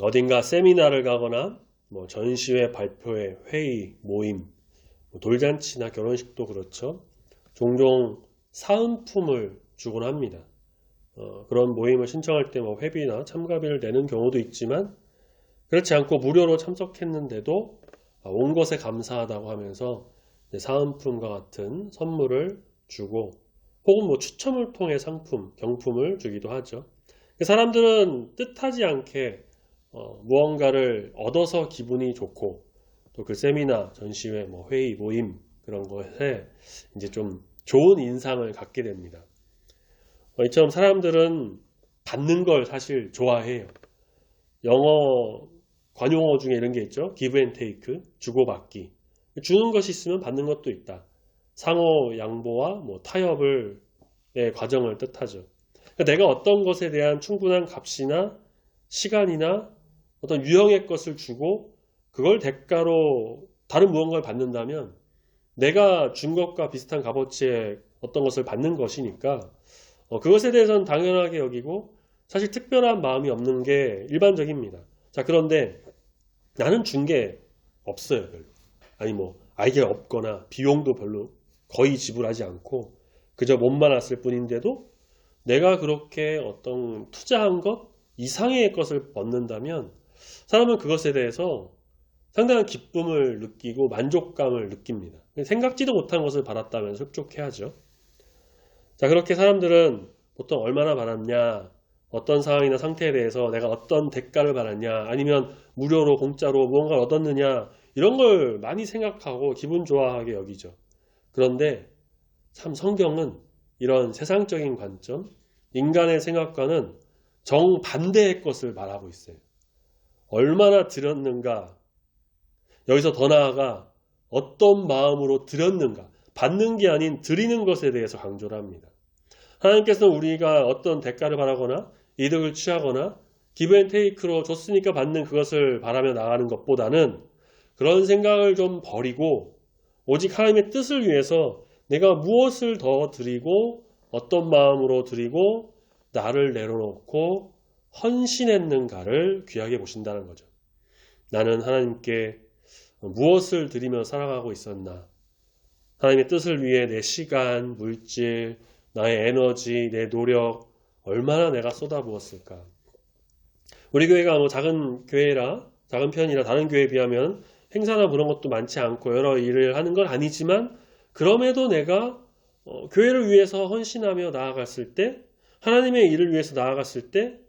어딘가 세미나를 가거나 뭐 전시회, 발표회, 회의, 모임, 뭐 돌잔치나 결혼식도 그렇죠. 종종 사은품을 주곤 합니다. 그런 모임을 신청할 때 뭐 회비나 참가비를 내는 경우도 있지만 그렇지 않고 무료로 참석했는데도 온 것에 감사하다고 하면서 사은품과 같은 선물을 주고 혹은 뭐 추첨을 통해 상품, 경품을 주기도 하죠. 사람들은 뜻하지 않게 무언가를 얻어서 기분이 좋고 또 그 세미나, 전시회, 뭐 회의, 모임 그런 것에 이제 좀 좋은 인상을 갖게 됩니다. 이처럼 사람들은 받는 걸 사실 좋아해요. 영어 관용어 중에 이런 게 있죠. give and take, 주고받기. 주는 것이 있으면 받는 것도 있다. 상호 양보와 뭐 타협의 과정을 뜻하죠. 그러니까 내가 어떤 것에 대한 충분한 값이나 시간이나 어떤 유형의 것을 주고 그걸 대가로 다른 무언가를 받는다면 내가 준 것과 비슷한 값어치의 어떤 것을 받는 것이니까 그것에 대해서는 당연하게 여기고 사실 특별한 마음이 없는 게 일반적입니다. 자, 그런데 나는 준 게 없어요, 별로. 아니 뭐 아이디가 없거나 비용도 별로 거의 지불하지 않고 그저 몸만 왔을 뿐인데도 내가 그렇게 어떤 투자한 것 이상의 것을 얻는다면 사람은 그것에 대해서 상당한 기쁨을 느끼고 만족감을 느낍니다. 생각지도 못한 것을 받았다면 흡족해하죠. 자, 그렇게 사람들은 보통 얼마나 받았냐, 어떤 상황이나 상태에 대해서 내가 어떤 대가를 받았냐, 아니면 무료로 공짜로 무언가를 얻었느냐 이런 걸 많이 생각하고 기분 좋아하게 여기죠. 그런데 참 성경은 이런 세상적인 관점, 인간의 생각과는 정반대의 것을 말하고 있어요. 얼마나 드렸는가, 여기서 더 나아가 어떤 마음으로 드렸는가, 받는 게 아닌 드리는 것에 대해서 강조를 합니다. 하나님께서는 우리가 어떤 대가를 바라거나 이득을 취하거나 give and take로 줬으니까 받는 그것을 바라며 나가는 것보다는 그런 생각을 좀 버리고 오직 하나님의 뜻을 위해서 내가 무엇을 더 드리고 어떤 마음으로 드리고 나를 내려놓고 헌신했는가를 귀하게 보신다는 거죠. 나는 하나님께 무엇을 드리며 살아가고 있었나? 하나님의 뜻을 위해 내 시간, 물질, 나의 에너지, 내 노력 얼마나 내가 쏟아부었을까? 우리 교회가 뭐 작은 교회라 작은 편이라 다른 교회에 비하면 행사나 그런 것도 많지 않고 여러 일을 하는 건 아니지만 그럼에도 내가 교회를 위해서 헌신하며 나아갔을 때 하나님의 일을 위해서 나아갔을 때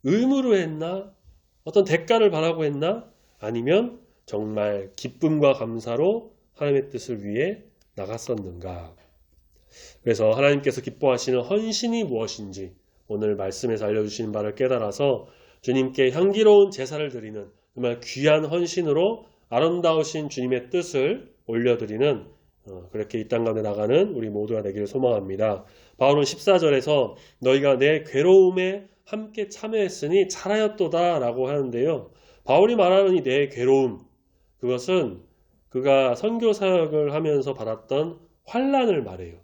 의무로 했나? 어떤 대가를 바라고 했나? 아니면 정말 기쁨과 감사로 하나님의 뜻을 위해 나갔었는가? 그래서 하나님께서 기뻐하시는 헌신이 무엇인지 오늘 말씀에서 알려주시는 바를 깨달아서 주님께 향기로운 제사를 드리는 정말 귀한 헌신으로 아름다우신 주님의 뜻을 올려드리는 그렇게 이 땅 가운데 나가는 우리 모두가 되기를 소망합니다. 바울은 14절에서 너희가 내 괴로움에 함께 참여했으니 잘하였도다 라고 하는데요. 바울이 말하는 이 내 괴로움, 그것은 그가 선교 사역을 하면서 받았던 환난을 말해요.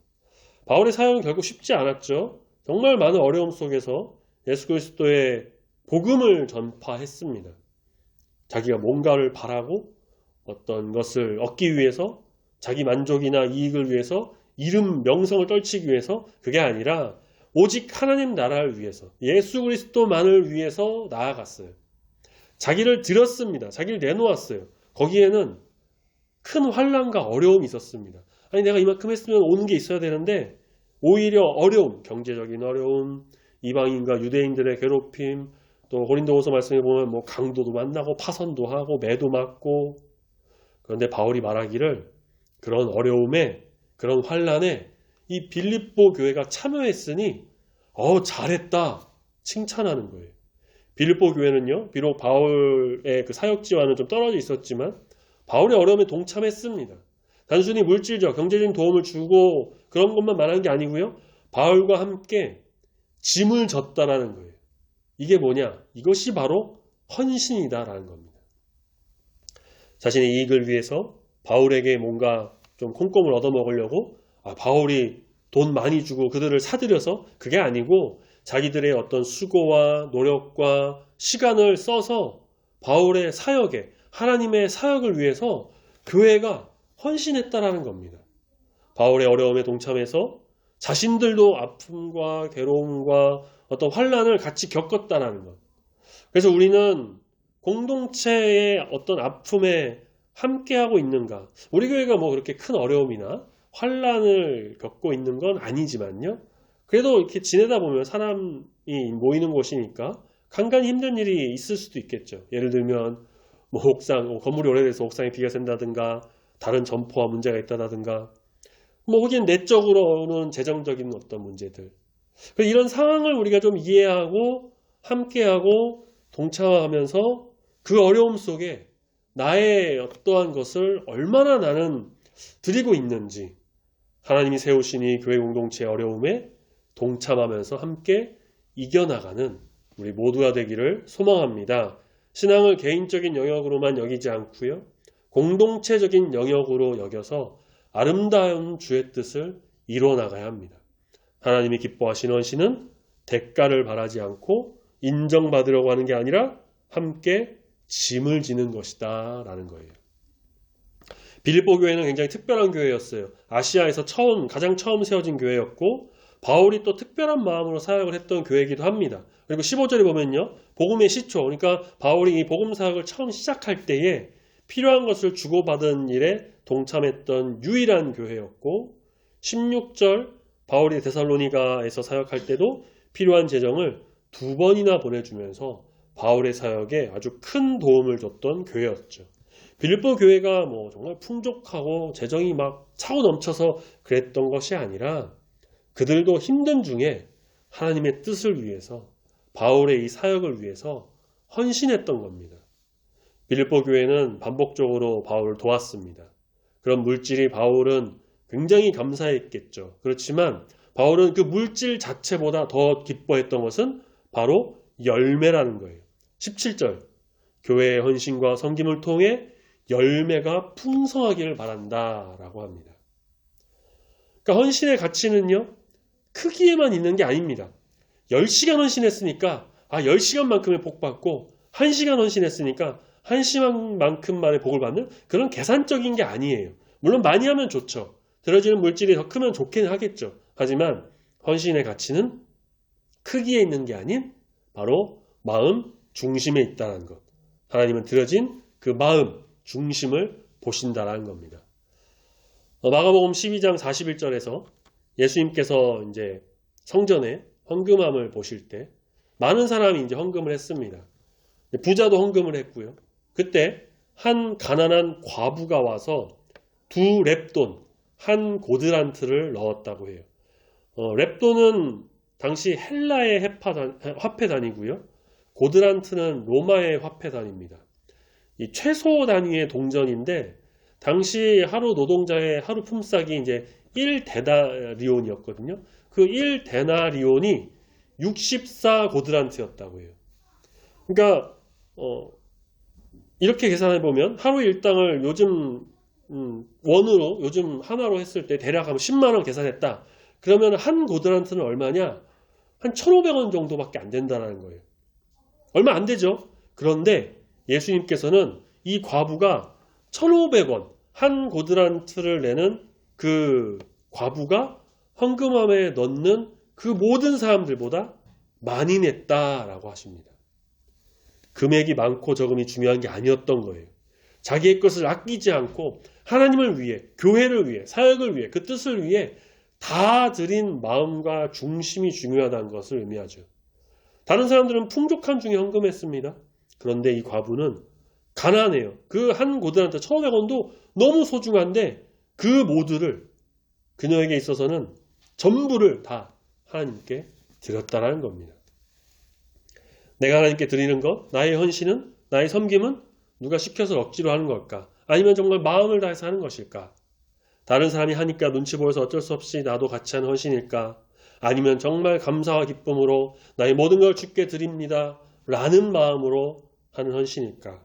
바울의 사역은 결국 쉽지 않았죠. 정말 많은 어려움 속에서 예수 그리스도의 복음을 전파했습니다. 자기가 뭔가를 바라고 어떤 것을 얻기 위해서 자기 만족이나 이익을 위해서 이름, 명성을 떨치기 위해서 그게 아니라 오직 하나님 나라를 위해서 예수 그리스도만을 위해서 나아갔어요. 자기를 드렸습니다. 자기를 내놓았어요. 거기에는 큰 환난과 어려움이 있었습니다. 아니 내가 이만큼 했으면 오는 게 있어야 되는데 오히려 어려움, 경제적인 어려움, 이방인과 유대인들의 괴롭힘, 또 고린도후서 말씀에 보면 뭐 강도도 만나고 파선도 하고 매도 맞고 그런데 바울이 말하기를 그런 어려움에 그런 환난에 이 빌립보 교회가 참여했으니 잘했다 칭찬하는 거예요. 빌립보 교회는요 비록 바울의 그 사역지와는 좀 떨어져 있었지만 바울의 어려움에 동참했습니다. 단순히 물질적 경제적인 도움을 주고 그런 것만 말하는 게 아니고요. 바울과 함께 짐을 졌다라는 거예요. 이게 뭐냐? 이것이 바로 헌신이다라는 겁니다. 자신의 이익을 위해서 바울에게 뭔가 좀 콩고물 얻어먹으려고 바울이 돈 많이 주고 그들을 사들여서 그게 아니고 자기들의 어떤 수고와 노력과 시간을 써서 바울의 사역에, 하나님의 사역을 위해서 교회가 헌신했다라는 겁니다. 바울의 어려움에 동참해서 자신들도 아픔과 괴로움과 어떤 환난을 같이 겪었다라는 것. 그래서 우리는 공동체의 어떤 아픔에 함께하고 있는가? 우리 교회가 뭐 그렇게 큰 어려움이나 환난을 겪고 있는 건 아니지만요. 그래도 이렇게 지내다 보면 사람이 모이는 곳이니까 간간히 힘든 일이 있을 수도 있겠죠. 예를 들면 뭐 옥상, 건물이 오래돼서 옥상에 비가 샌다든가 다른 점포와 문제가 있다든가 뭐 혹은 내적으로는 재정적인 어떤 문제들. 이런 상황을 우리가 좀 이해하고 함께하고 동참하면서 그 어려움 속에 나의 어떠한 것을 얼마나 나는 드리고 있는지 하나님이 세우신 이 교회 공동체의 어려움에 동참하면서 함께 이겨나가는 우리 모두가 되기를 소망합니다. 신앙을 개인적인 영역으로만 여기지 않고요. 공동체적인 영역으로 여겨서 아름다운 주의 뜻을 이루어나가야 합니다. 하나님이 기뻐하시는 헌신은 대가를 바라지 않고 인정받으려고 하는 게 아니라 함께 짐을 지는 것이다 라는 거예요. 빌립보 교회는 굉장히 특별한 교회였어요. 아시아에서 가장 처음 세워진 교회였고 바울이 또 특별한 마음으로 사역을 했던 교회이기도 합니다. 그리고 15절에 보면요. 복음의 시초, 그러니까 바울이 이 복음 사역을 처음 시작할 때에 필요한 것을 주고받은 일에 동참했던 유일한 교회였고 16절 바울이 데살로니가에서 사역할 때도 필요한 재정을 2번이나 보내주면서 바울의 사역에 아주 큰 도움을 줬던 교회였죠. 빌립보 교회가 뭐 정말 풍족하고 재정이 막 차고 넘쳐서 그랬던 것이 아니라 그들도 힘든 중에 하나님의 뜻을 위해서 바울의 이 사역을 위해서 헌신했던 겁니다. 빌립보 교회는 반복적으로 바울을 도왔습니다. 그런 물질이 바울은 굉장히 감사했겠죠. 그렇지만 바울은 그 물질 자체보다 더 기뻐했던 것은 바로 열매라는 거예요. 17절 교회의 헌신과 섬김을 통해 열매가 풍성하기를 바란다 라고 합니다. 그러니까 헌신의 가치는요. 크기에만 있는 게 아닙니다. 10시간 헌신했으니까 10시간만큼의 복 받고 1시간 헌신했으니까 1시간만큼만의 복을 받는 그런 계산적인 게 아니에요. 물론 많이 하면 좋죠. 들어지는 물질이 더 크면 좋긴 하겠죠. 하지만 헌신의 가치는 크기에 있는 게 아닌 바로 마음 중심에 있다는 것. 하나님은 들어진 그 마음 중심을 보신다라는 겁니다. 마가복음 12장 41절에서 예수님께서 이제 성전에 헌금함을 보실 때 많은 사람이 이제 헌금을 했습니다. 부자도 헌금을 했고요. 그때 한 가난한 과부가 와서 2렙돈, 한 고드란트를 넣었다고 해요. 렙돈은 당시 헬라의 화폐 단위고요. 고드란트는 로마의 화폐 단위입니다. 이 최소 단위의 동전인데 당시 하루 노동자의 하루 품삯이 이제 1데나리온이었거든요. 그 1데나리온이 64고드란트였다고 해요. 그러니까 이렇게 계산해 보면 하루 일당을 요즘 원으로 요즘 하나로 했을 때 대략 하면 10만 원 계산했다. 그러면 한 고드란트는 얼마냐? 한 1,500원 정도밖에 안 된다는 거예요. 얼마 안 되죠. 그런데 예수님께서는 이 과부가 1,500원 한 고드란트를 내는 그 과부가 헌금함에 넣는 그 모든 사람들보다 많이 냈다라고 하십니다. 금액이 많고 적음이 중요한 게 아니었던 거예요. 자기의 것을 아끼지 않고 하나님을 위해, 교회를 위해, 사역을 위해, 그 뜻을 위해 다 드린 마음과 중심이 중요하다는 것을 의미하죠. 다른 사람들은 풍족한 중에 헌금했습니다. 그런데 이 과부는 가난해요. 그 한 고드란트 1,500원도 너무 소중한데 그 모두를 그녀에게 있어서는 전부를 다 하나님께 드렸다라는 겁니다. 내가 하나님께 드리는 것, 나의 헌신은, 나의 섬김은 누가 시켜서 억지로 하는 걸까? 아니면 정말 마음을 다해서 하는 것일까? 다른 사람이 하니까 눈치 보여서 어쩔 수 없이 나도 같이 하는 헌신일까? 아니면 정말 감사와 기쁨으로 나의 모든 걸 주께 드립니다 라는 마음으로 하는 헌신일까?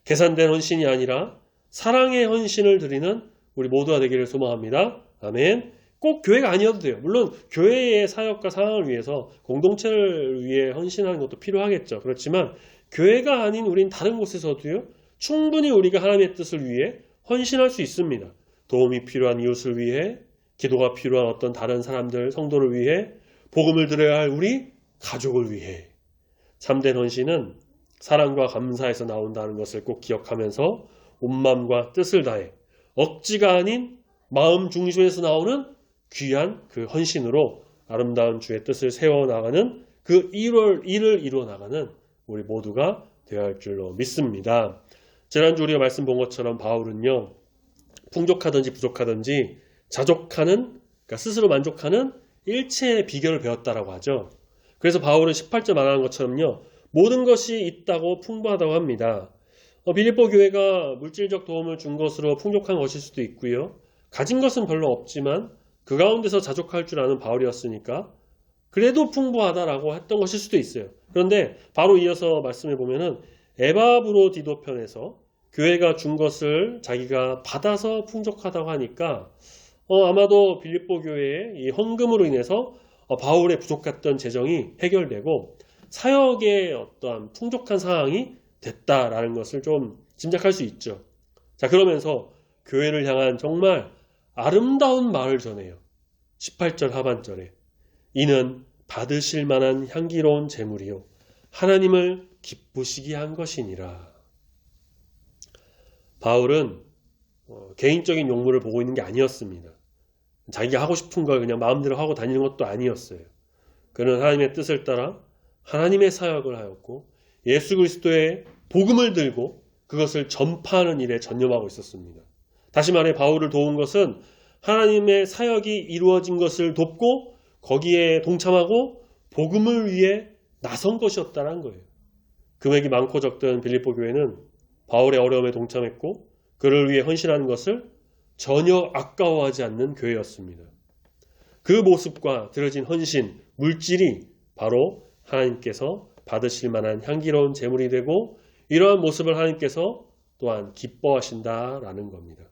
계산된 헌신이 아니라 사랑의 헌신을 드리는 우리 모두가 되기를 소망합니다. 아멘. 꼭 교회가 아니어도 돼요. 물론 교회의 사역과 상황을 위해서 공동체를 위해 헌신하는 것도 필요하겠죠. 그렇지만 교회가 아닌 우린 다른 곳에서도요. 충분히 우리가 하나님의 뜻을 위해 헌신할 수 있습니다. 도움이 필요한 이웃을 위해, 기도가 필요한 어떤 다른 사람들, 성도를 위해, 복음을 들어야 할 우리 가족을 위해. 참된 헌신은 사랑과 감사에서 나온다는 것을 꼭 기억하면서 온 마음과 뜻을 다해 억지가 아닌 마음 중심에서 나오는 귀한 그 헌신으로 아름다운 주의 뜻을 세워나가는 그 일을 이루어나가는 우리 모두가 되어야 할 줄로 믿습니다. 지난주 우리가 말씀 본 것처럼 바울은요. 풍족하든지 부족하든지 자족하는, 그러니까 스스로 만족하는 일체의 비결을 배웠다라고 하죠. 그래서 바울은 18절 말하는 것처럼요. 모든 것이 있다고 풍부하다고 합니다. 빌립보 교회가 물질적 도움을 준 것으로 풍족한 것일 수도 있고요. 가진 것은 별로 없지만 그 가운데서 자족할 줄 아는 바울이었으니까 그래도 풍부하다라고 했던 것일 수도 있어요. 그런데 바로 이어서 말씀해 보면은 에바브로디도 편에서 교회가 준 것을 자기가 받아서 풍족하다고 하니까 아마도 빌립보 교회의 이 헌금으로 인해서 바울의 부족했던 재정이 해결되고 사역의 어떠한 풍족한 상황이 됐다라는 것을 좀 짐작할 수 있죠. 자, 그러면서 교회를 향한 정말 아름다운 말을 전해요. 18절 하반절에 이는 받으실 만한 향기로운 제물이요 하나님을 기쁘시게 한 것이니라. 바울은 개인적인 용무를 보고 있는 게 아니었습니다. 자기가 하고 싶은 걸 그냥 마음대로 하고 다니는 것도 아니었어요. 그는 하나님의 뜻을 따라 하나님의 사역을 하였고 예수 그리스도의 복음을 들고 그것을 전파하는 일에 전념하고 있었습니다. 다시 말해 바울을 도운 것은 하나님의 사역이 이루어진 것을 돕고 거기에 동참하고 복음을 위해 나선 것이었다는 거예요. 금액이 많고 적던 빌립보 교회는 바울의 어려움에 동참했고 그를 위해 헌신하는 것을 전혀 아까워하지 않는 교회였습니다. 그 모습과 드려진 헌신, 물질이 바로 하나님께서 받으실 만한 향기로운 제물이 되고 이러한 모습을 하나님께서 또한 기뻐하신다라는 겁니다.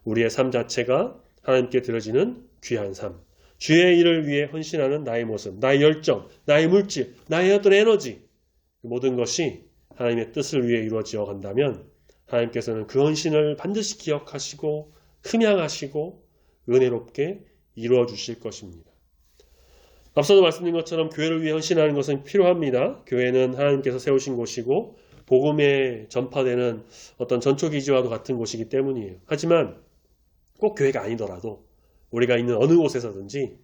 우리의 삶 자체가 하나님께 드려지는 귀한 삶, 주의 일을 위해 헌신하는 나의 모습, 나의 열정, 나의 물질, 나의 어떤 에너지, 모든 것이 하나님의 뜻을 위해 이루어지어 간다면 하나님께서는 그 헌신을 반드시 기억하시고 흠양하시고 은혜롭게 이루어 주실 것입니다. 앞서도 말씀드린 것처럼 교회를 위해 헌신하는 것은 필요합니다. 교회는 하나님께서 세우신 곳이고 복음에 전파되는 어떤 전초기지와도 같은 곳이기 때문이에요. 하지만 꼭 교회가 아니더라도 우리가 있는 어느 곳에서든지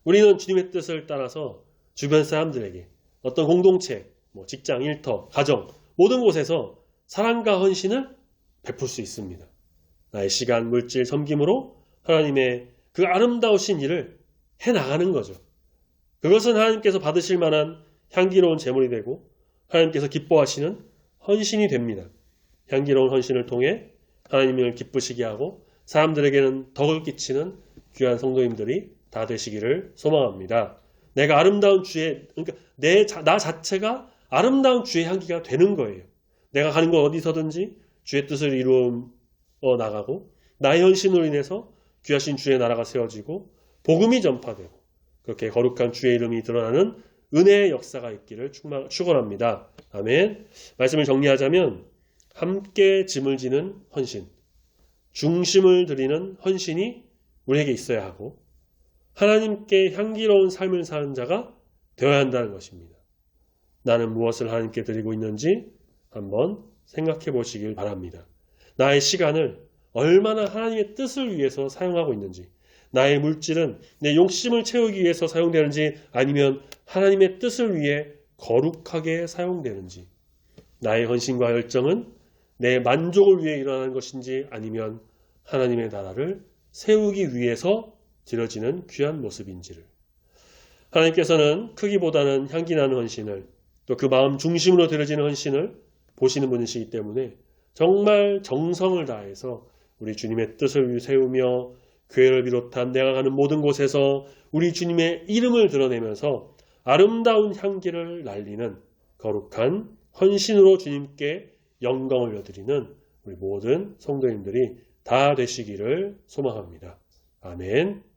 우리는 주님의 뜻을 따라서 주변 사람들에게 어떤 공동체, 직장, 일터, 가정 모든 곳에서 사랑과 헌신을 베풀 수 있습니다. 나의 시간, 물질, 섬김으로 하나님의 그 아름다우신 일을 해나가는 거죠. 그것은 하나님께서 받으실 만한 향기로운 제물이 되고 하나님께서 기뻐하시는 헌신이 됩니다. 향기로운 헌신을 통해 하나님을 기쁘시게 하고 사람들에게는 덕을 끼치는 귀한 성도님들이 다 되시기를 소망합니다. 내가 아름다운 주의, 그러니까 나 자체가 아름다운 주의 향기가 되는 거예요. 내가 가는 곳 어디서든지 주의 뜻을 이루어 나가고 나의 헌신으로 인해서 귀하신 주의 나라가 세워지고 복음이 전파되고 그렇게 거룩한 주의 이름이 드러나는 은혜의 역사가 있기를 축원합니다. 아멘. 말씀을 정리하자면 함께 짐을 지는 헌신, 중심을 드리는 헌신이 우리에게 있어야 하고 하나님께 향기로운 삶을 사는 자가 되어야 한다는 것입니다. 나는 무엇을 하나님께 드리고 있는지 한번 생각해 보시길 바랍니다. 나의 시간을 얼마나 하나님의 뜻을 위해서 사용하고 있는지, 나의 물질은 내 욕심을 채우기 위해서 사용되는지 아니면 하나님의 뜻을 위해 거룩하게 사용되는지, 나의 헌신과 열정은 내 만족을 위해 일어나는 것인지 아니면 하나님의 나라를 세우기 위해서 드려지는 귀한 모습인지를. 하나님께서는 크기보다는 향기나는 헌신을 또 그 마음 중심으로 드려지는 헌신을 보시는 분이시기 때문에 정말 정성을 다해서 우리 주님의 뜻을 세우며 교회를 비롯한 내가 가는 모든 곳에서 우리 주님의 이름을 드러내면서 아름다운 향기를 날리는 거룩한 헌신으로 주님께 영광을 올려드리는 우리 모든 성도님들이 다 되시기를 소망합니다. 아멘.